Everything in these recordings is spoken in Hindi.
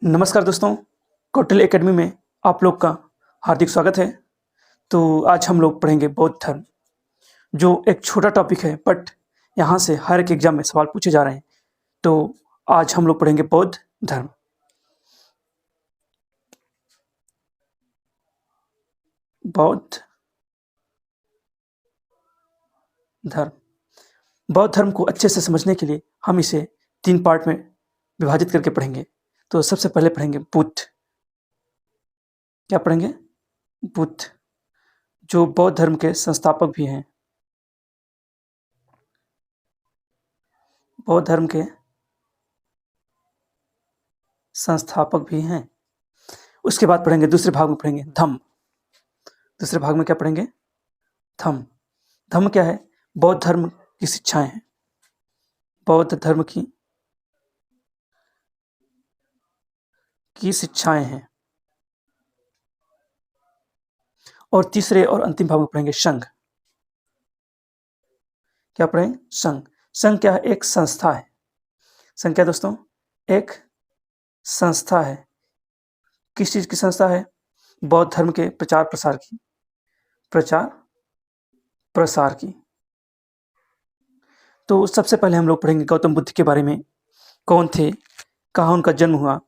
नमस्कार दोस्तों, कौटिल्य एकेडमी में आप लोग का हार्दिक स्वागत है। तो आज हम लोग पढ़ेंगे बौद्ध धर्म, जो एक छोटा टॉपिक है बट यहाँ से हर एक एग्जाम में सवाल पूछे जा रहे हैं। तो आज हम लोग पढ़ेंगे बौद्ध धर्म। बौद्ध धर्म बौद्ध धर्म को अच्छे से समझने के लिए हम इसे 3 पार्ट में विभाजित करके पढ़ेंगे। तो सबसे पहले पढ़ेंगे बुद्ध। क्या पढ़ेंगे? बुद्ध, जो बौद्ध धर्म के संस्थापक भी हैं। बौद्ध धर्म के संस्थापक भी हैं। उसके बाद पढ़ेंगे, दूसरे भाग में पढ़ेंगे धम्म। दूसरे भाग में क्या पढ़ेंगे? धम्म। धम्म क्या है? बौद्ध धर्म की शिक्षाएं हैं। बौद्ध धर्म की शिक्षाएं हैं। और तीसरे और अंतिम भाग में पढ़ेंगे संघ। क्या पढ़ेंगे? संघ। संघ क्या है? एक संस्था है। संघ क्या दोस्तों? एक संस्था है। किस चीज की संस्था है? बौद्ध धर्म के प्रचार प्रसार की। प्रचार प्रसार की। तो सबसे पहले हम लोग पढ़ेंगे गौतम बुद्ध के बारे में। कौन थे, कहाँ उनका जन्म हुआ।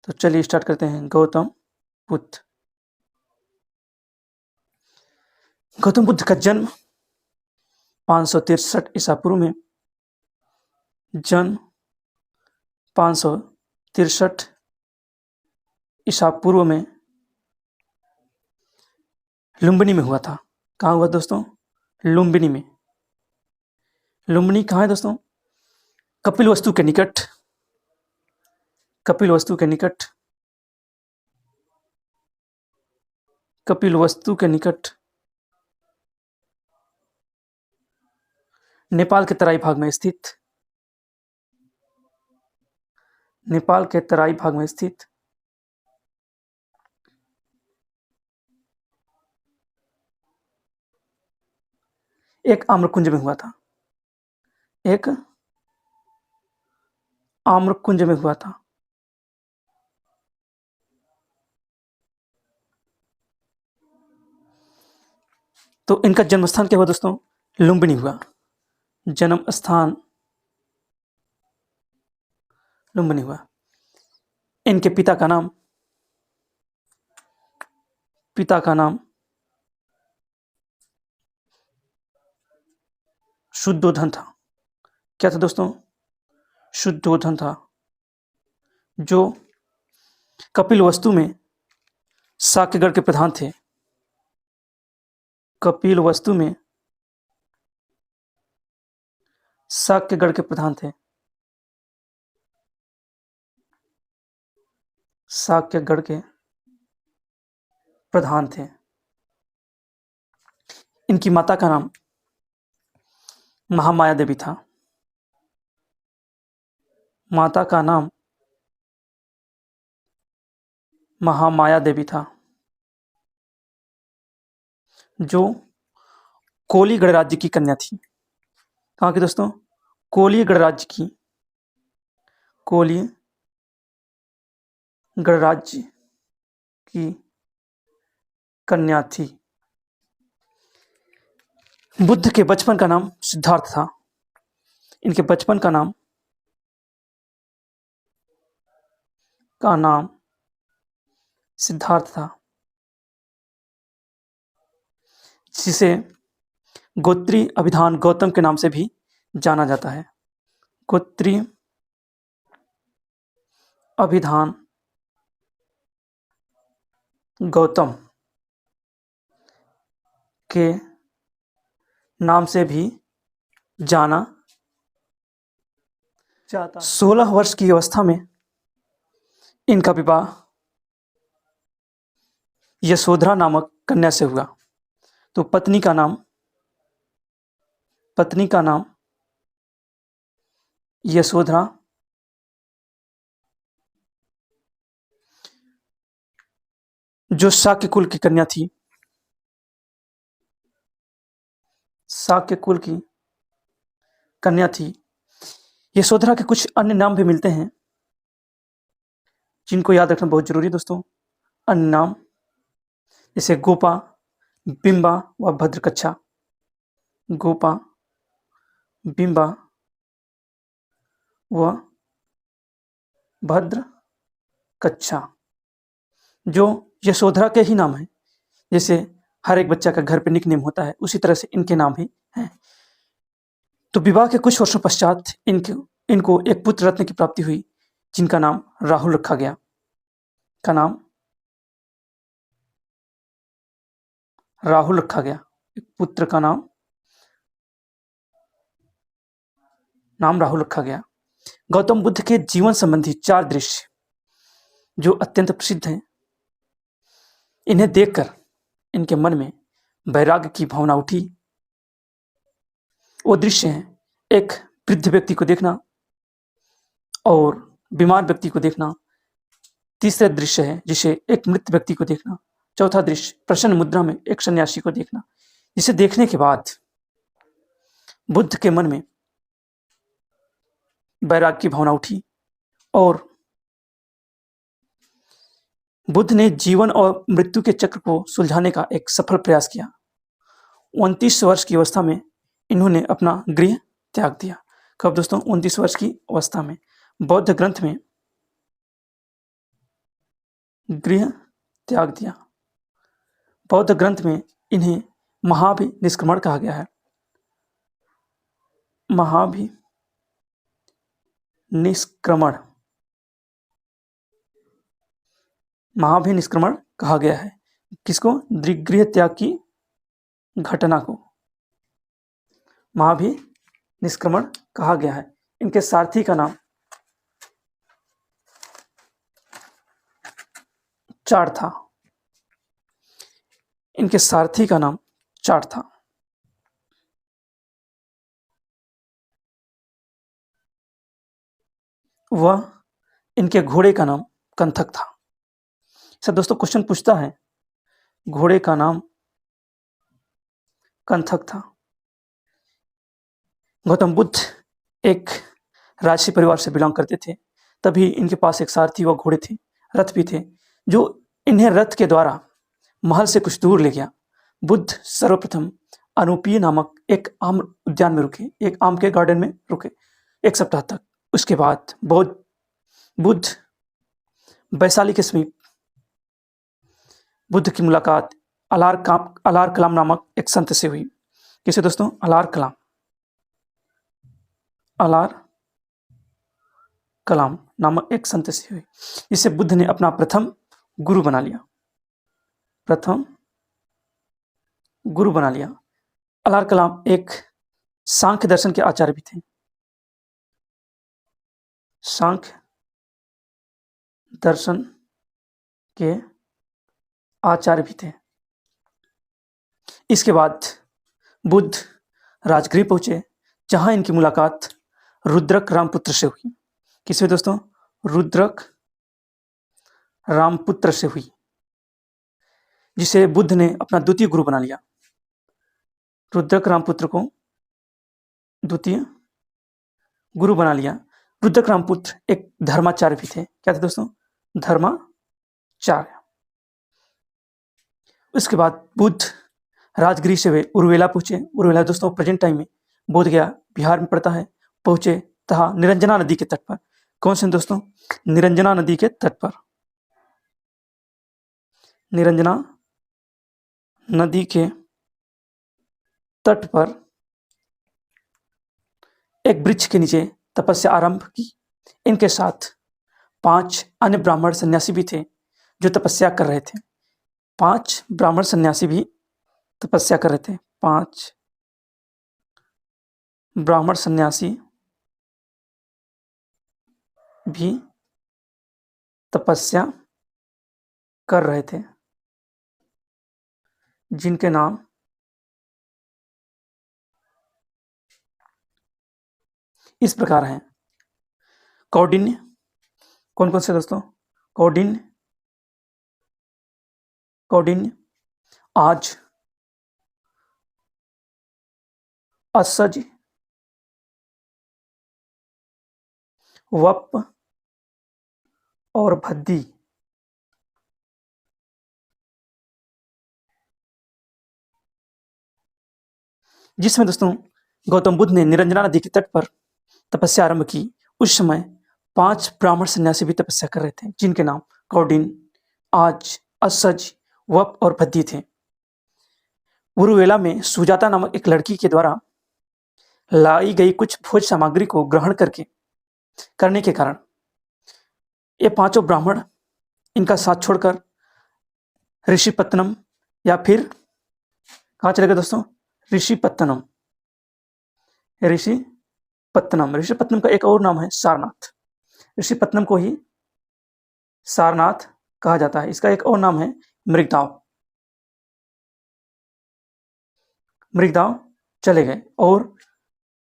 तो चलिए स्टार्ट करते हैं। गौतम बुद्ध। गौतम बुद्ध का जन्म 563 ईसा पूर्व में। जन्म 563 ईसा पूर्व में लुम्बिनी में हुआ था। कहाँ हुआ दोस्तों? लुम्बिनी में। लुम्बिनी कहाँ है दोस्तों? कपिलवस्तु के निकट। कपिलवस्तु के निकट। कपिलवस्तु के निकट नेपाल के तराई भाग में स्थित। नेपाल के तराई भाग में स्थित एक आम्रकुंज में हुआ था। एक आम्रकुंज में हुआ था। तो इनका जन्म स्थान क्या हुआ दोस्तों? लुम्बिनी हुआ। जन्म स्थान लुम्बिनी हुआ। इनके पिता का नाम शुद्धोधन था। क्या था दोस्तों? शुद्धोधन था, जो कपिलवस्तु में शाक्यगढ़ के प्रधान थे। कपिलवस्तु में शाक्यगढ़ के प्रधान थे। शाक्यगढ़ के प्रधान थे। इनकी माता का नाम महामाया देवी था। माता का नाम महामाया देवी था, जो कोली गणराज्य की कन्या थी। कहाँ की दोस्तों? कोली गणराज्य की। कोली गणराज्य की कन्या थी। बुद्ध के बचपन का नाम सिद्धार्थ था। इनके बचपन का नाम सिद्धार्थ था, जिसे गोत्रीय अभिधान गौतम के नाम से भी जाना जाता है। गोत्रीय अभिधान गौतम के नाम से भी जाना जाता है। 16 वर्ष की अवस्था में इनका विवाह यशोधरा नामक कन्या से हुआ। तो पत्नी का नाम यशोधरा, जो शाक्य कुल की कन्या थी। शाक्य कुल की कन्या थी। यशोधरा के कुछ अन्य नाम भी मिलते हैं। जिनको याद रखना बहुत जरूरी है दोस्तों। अन्य नाम जैसे गोपा, बिंबा व भद्रकच्छा। गोपा, बिंबा व भद्रकच्छा जो यशोधरा के ही नाम है। जैसे हर एक बच्चा का घर पे निकनेम होता है, उसी तरह से इनके नाम भी हैं। तो विवाह के कुछ वर्षों पश्चात इनको एक पुत्र रत्न की प्राप्ति हुई, जिनका नाम राहुल रखा गया। का नाम राहुल रखा गया। एक पुत्र का नाम राहुल रखा गया। गौतम बुद्ध के जीवन संबंधी 4 दृश्य जो अत्यंत प्रसिद्ध हैं, इन्हें देखकर इनके मन में वैराग्य की भावना उठी। वो दृश्य हैं, एक वृद्ध व्यक्ति को देखना और बीमार व्यक्ति को देखना। तीसरा दृश्य है जिसे एक मृत व्यक्ति को देखना। चौथा दृश्य प्रसन्न मुद्रा में एक सन्यासी को देखना। जिसे देखने के बाद बुद्ध के मन में वैराग्य की भावना उठी और बुद्ध ने जीवन और मृत्यु के चक्र को सुलझाने का एक सफल प्रयास किया। 29 वर्ष की अवस्था में इन्होंने अपना गृह त्याग दिया। कब दोस्तों? 29 वर्ष की अवस्था में। बौद्ध ग्रंथ में गृह त्याग दिया। बौद्ध ग्रंथ में इन्हें महाभि निष्क्रमण कहा गया है। महाभि निष्क्रमण, महाभि निष्क्रमण कहा गया है। किसको? गृह त्याग की घटना को महाभि निष्क्रमण कहा गया है। इनके सारथी का नाम चार था। इनके सारथी का नाम चार था। वह इनके घोड़े का नाम कंथक था। सर दोस्तों क्वेश्चन पूछता है, घोड़े का नाम कंथक था। गौतम बुद्ध एक राजसी परिवार से बिलोंग करते थे, तभी इनके पास एक सारथी व घोड़े थे, रथ भी थे, जो इन्हें रथ के द्वारा महल से कुछ दूर ले गया। बुद्ध सर्वप्रथम अनूपीय नामक एक आम उद्यान में रुके, एक आम के गार्डन में रुके 1 सप्ताह तक। उसके बाद बुद्ध वैशाली के समीप बुद्ध की मुलाकात अलार कलाम नामक एक संत से हुई। किसे दोस्तों? अलार कलाम नामक एक संत से हुई, जिसे बुद्ध ने अपना प्रथम गुरु बना लिया। अलार कलाम एक सांख्य दर्शन के आचार्य भी थे। सांख्य दर्शन के आचार्य भी थे। इसके बाद बुद्ध राजगृह पहुंचे, जहां इनकी मुलाकात रुद्रक रामपुत्र से हुई। किससे दोस्तों? रुद्रक रामपुत्र से हुई, जिसे बुद्ध ने अपना द्वितीय गुरु बना लिया। रुद्रक रामपुत्र को द्वितीय गुरु बना लिया। रुद्रक रामपुत्र एक धर्माचार्य भी थे। क्या थे दोस्तों? धर्माचार्य। उसके बाद बुद्ध राजगृह से वे उर्वेला पहुंचे। उर्वेला दोस्तों प्रेजेंट टाइम में बोधगया बिहार में पड़ता है। पहुंचे तथा निरंजना नदी के तट पर। कौन से दोस्तों? निरंजना नदी के तट पर। निरंजना नदी के तट पर एक वृक्ष के नीचे तपस्या आरंभ की। इनके साथ 5 अन्य ब्राह्मण सन्यासी भी थे जो तपस्या कर रहे थे। 5 ब्राह्मण सन्यासी भी तपस्या कर रहे थे। 5 ब्राह्मण सन्यासी भी तपस्या कर रहे थे, जिनके नाम इस प्रकार हैं। कौंडिन्य। कौन कौन से दोस्तों? कौंडिन्य, आज, असज, वप, और भद्दी जिसमें दोस्तों गौतम बुद्ध ने निरंजना नदी के तट पर तपस्या आरंभ की। उस समय 5 ब्राह्मण सन्यासी भी तपस्या कर रहे थे, जिनके नाम कौंडिन्य, आज, असज, वप और भद्दी थे। उरुवेला में सुजाता नामक एक लड़की के द्वारा लाई गई कुछ भोज सामग्री को ग्रहण करने के कारण ये पांचों ब्राह्मण इनका साथ छोड़कर ऋषिपत्तनम या फिर कहाँ चले गए दोस्तों? ऋषिपत्तनम। ऋषिपत्तनम का एक और नाम है सारनाथ। ऋषिपत्तनम को ही सारनाथ कहा जाता है। इसका एक और नाम है मृगदाव चले गए और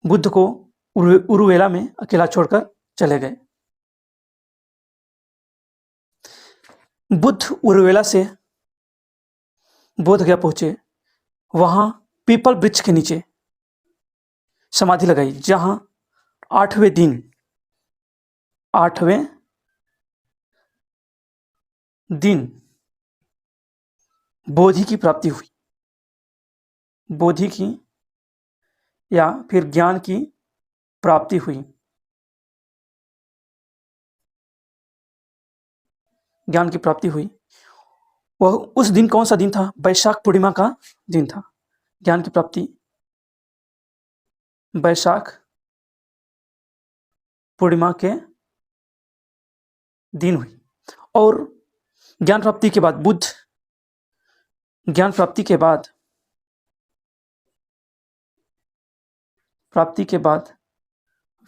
बुद्ध को उरुवेला में अकेला छोड़कर चले गए। बुद्ध उरुवेला से बोध गया पहुंचे। वहां पीपल वृक्ष के नीचे समाधि लगाई, जहां 8वें दिन बोधि की प्राप्ति हुई। बोधि की या फिर ज्ञान की प्राप्ति हुई। ज्ञान की प्राप्ति हुई। वह उस दिन कौन सा दिन था? वैशाख पूर्णिमा का दिन था। ज्ञान की प्राप्ति वैशाख पूर्णिमा के दिन हुई। और ज्ञान प्राप्ति के बाद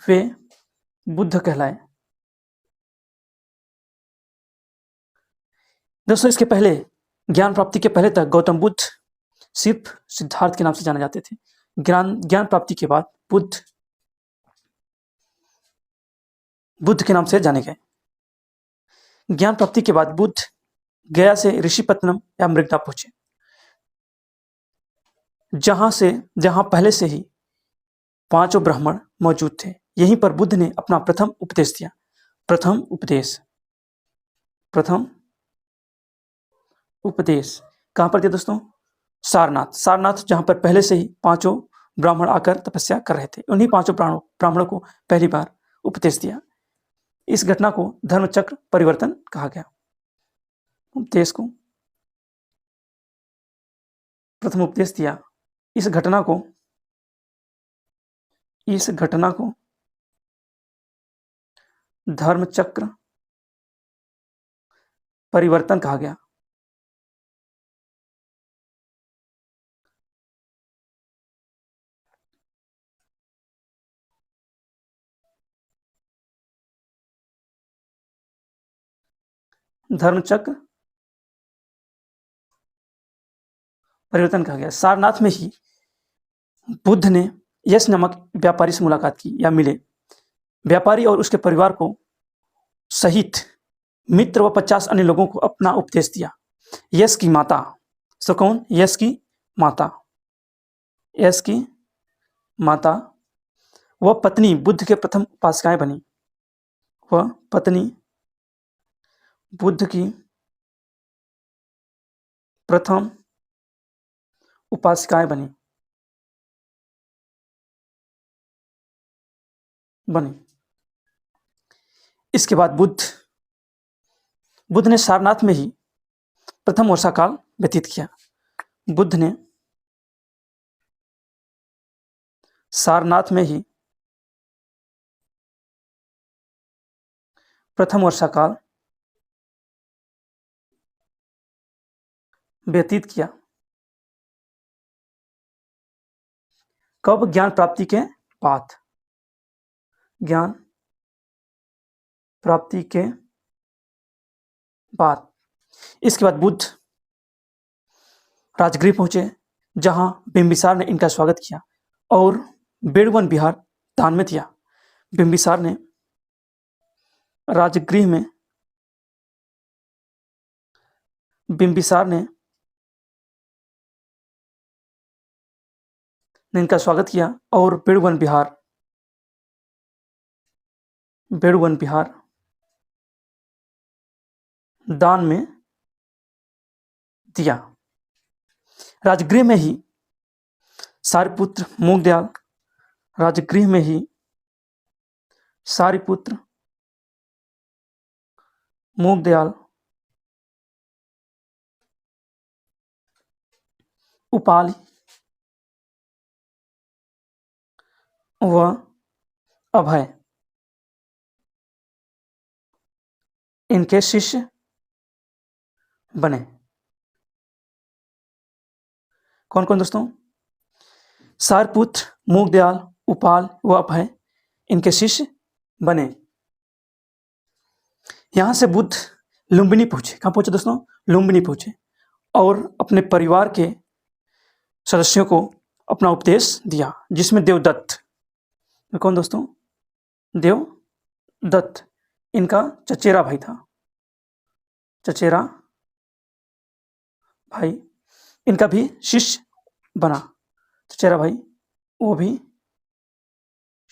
वे बुद्ध कहलाए। दोस्तों, इसके पहले ज्ञान प्राप्ति के पहले तक गौतम बुद्ध सिर्फ सिद्धार्थ के नाम से जाने जाते थे। ज्ञान प्राप्ति के बाद बुद्ध के नाम से जाने गए। ज्ञान प्राप्ति के बाद बुद्ध गया से ऋषिपत्तनम या मृगदा पहुंचे, जहां पहले से ही 5 ब्राह्मण मौजूद थे। यहीं पर बुद्ध ने अपना प्रथम उपदेश दिया। प्रथम उपदेश कहां पर दिया दोस्तों? सारनाथ, जहां पर पहले से ही 5 ब्राह्मण आकर तपस्या कर रहे थे। उन्हीं 5 ब्राह्मणों को पहली बार उपदेश दिया। इस घटना को धर्मचक्र परिवर्तन कहा गया। उपदेश को प्रथम उपदेश दिया। इस घटना को धर्मचक्र परिवर्तन कहा गया। धर्मचक्र परिवर्तन कहा गया। सारनाथ में ही बुद्ध ने यश नामक व्यापारी से मुलाकात की या मिले। व्यापारी और उसके परिवार को सहित मित्र व 50 अन्य लोगों को अपना उपदेश दिया। यश की माता, सो कौन? यश की माता वह पत्नी बुद्ध के प्रथम उपासिकाएं बनी। वह पत्नी बुद्ध की प्रथम उपासिकाएं बनी। इसके बाद बुद्ध ने सारनाथ में ही प्रथम वर्षा काल व्यतीत किया। बुद्ध ने सारनाथ में ही प्रथम वर्षा काल व्यतीत किया। कब? ज्ञान प्राप्ति के बाद। ज्ञान प्राप्ति के बाद इसके बाद बुद्ध राजगृह पहुंचे, जहां बिंबिसार ने इनका स्वागत किया और बेड़वन विहार दान में दिया। बिंबिसार ने राजगृह में इनका स्वागत किया और बेड़वन विहार दान में दिया। राजगृह में ही सारिपुत्र मूकदयाल, राजगृह में ही सारिपुत्र मूकदयाल उपाल व अभय इनके शिष्य बने। कौन कौन दोस्तों? सारपुत्र, मूकदयाल, उपाल व अभय इनके शिष्य बने। यहां से बुद्ध लुम्बिनी पहुंचे। कहां पहुंचे दोस्तों? लुम्बिनी पहुंचे और अपने परिवार के सदस्यों को अपना उपदेश दिया, जिसमें देवदत्त, कौन दोस्तों? देवदत्त इनका चचेरा भाई था, चचेरा भाई इनका भी शिष्य बना। चचेरा भाई वो भी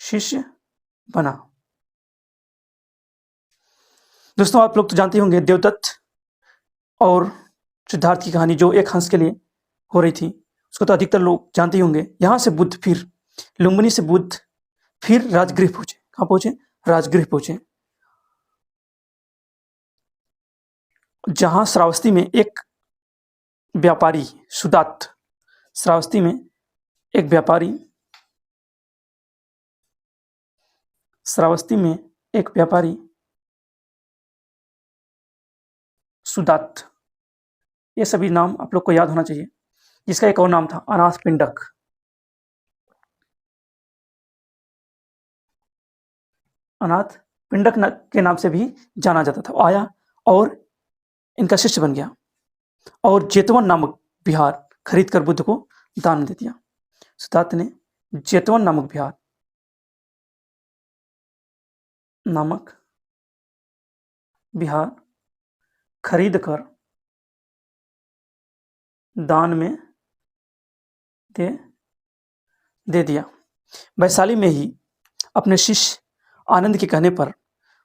शिष्य बना। दोस्तों आप लोग तो जानते होंगे देवदत्त और सिद्धार्थ की कहानी जो एक हंस के लिए हो रही थी, उसको तो अधिकतर लोग जानते ही होंगे। यहां से बुद्ध फिर लुम्बिनी से बुद्ध फिर राजगृह पहुंचे। कहां पहुंचे? राजगृह पहुंचे, जहां श्रावस्ती में एक व्यापारी सुदात, श्रावस्ती में एक व्यापारी, श्रावस्ती में एक व्यापारी सुदात, ये सभी नाम आप लोग को याद होना चाहिए। जिसका एक और नाम था अनाथ पिंडक। अनाथ पिंडक के नाम से भी जाना जाता था। आया और इनका शिष्य बन गया और जेतवन नामक बिहार खरीद कर बुद्ध को दान दे दिया। सुदात ने जेतवन नामक बिहार खरीद कर दान में दे दिया। वैशाली में ही अपने शिष्य आनंद के कहने पर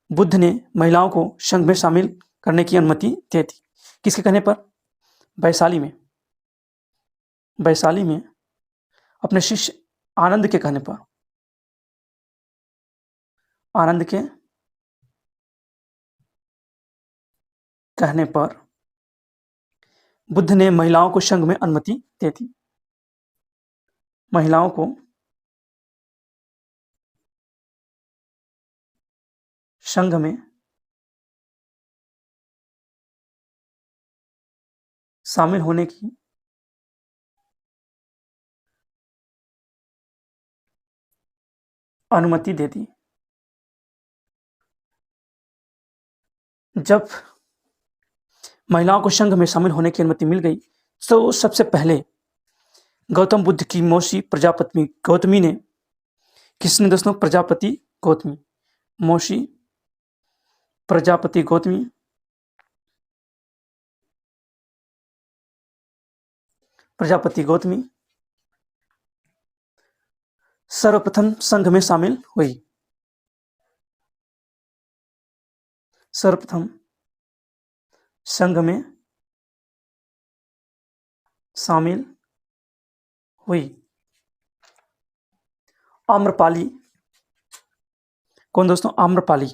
बुद्ध ने महिलाओं को संघ में शामिल करने की अनुमति दे दी। किसके कहने पर? वैशाली में अपने शिष्य आनंद के कहने पर, आनंद के कहने पर बुद्ध ने महिलाओं को संघ में अनुमति दे दी। महिलाओं को संघ में शामिल होने की अनुमति दे दी। जब महिलाओं को संघ में शामिल होने की अनुमति मिल गई तो सबसे पहले गौतम बुद्ध की मौसी प्रजापति गौतमी ने, किसने दोस्तों? प्रजापति गौतमी, मौसी प्रजापति गौतमी सर्वप्रथम संघ में शामिल हुई। सर्वप्रथम संघ में शामिल हुई। आम्रपाली, कौन दोस्तों? आम्रपाली,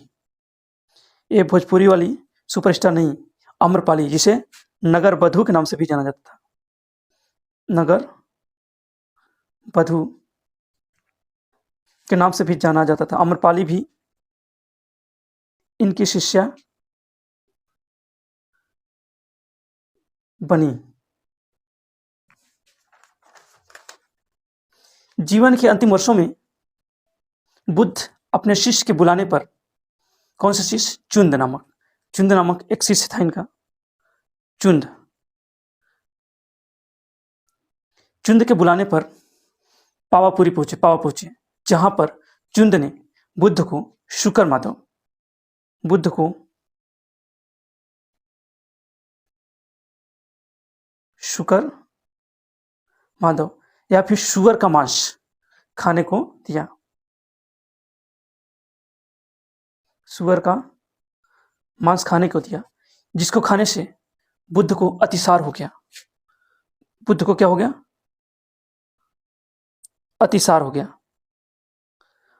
ये भोजपुरी वाली सुपरस्टार नहीं, आम्रपाली, जिसे नगर बधू के नाम से भी जाना जाता था। नगर बधू के नाम से भी जाना जाता था। आम्रपाली भी इनकी शिष्या बनी। जीवन के अंतिम वर्षों में बुद्ध अपने शिष्य के बुलाने पर, कौन सा शिष्य? चुंद नामक एक शिष्य था इनका, चुंद के बुलाने पर पावापुरी पहुंचे, जहां पर चुंद ने बुद्ध को शुकर माधव या फिर शुगर का मांस खाने को दिया। शुगर का मांस खाने को दिया। जिसको खाने से बुद्ध को अतिसार हो गया। बुद्ध को क्या हो गया? अतिसार हो गया।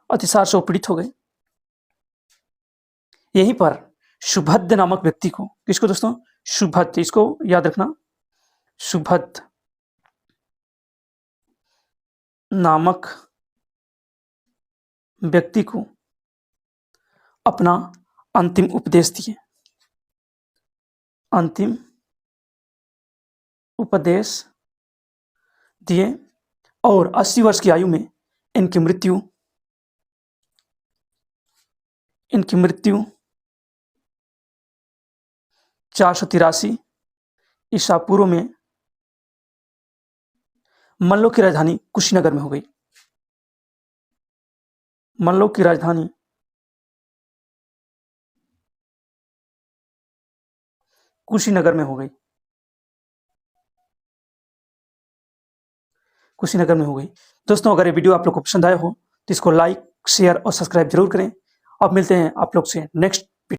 अतिसार से वो पीड़ित हो गए। यहीं पर सुभद्द नामक व्यक्ति को, किसको दोस्तों? सुभद्द, इसको याद रखना, सुभद्द नामक व्यक्ति को अपना अंतिम उपदेश दिए। अंतिम उपदेश दिए और 80 वर्ष की आयु में इनकी मृत्यु 483 ईसा पूर्व में मल्लों की राजधानी कुशीनगर में हो गई। मल्लों की राजधानी कुशीनगर में हो गई। कुशीनगर में हो गई। दोस्तों, अगर ये वीडियो आप लोग को पसंद आया हो तो इसको लाइक, शेयर और सब्सक्राइब जरूर करें। अब मिलते हैं आप लोग से नेक्स्ट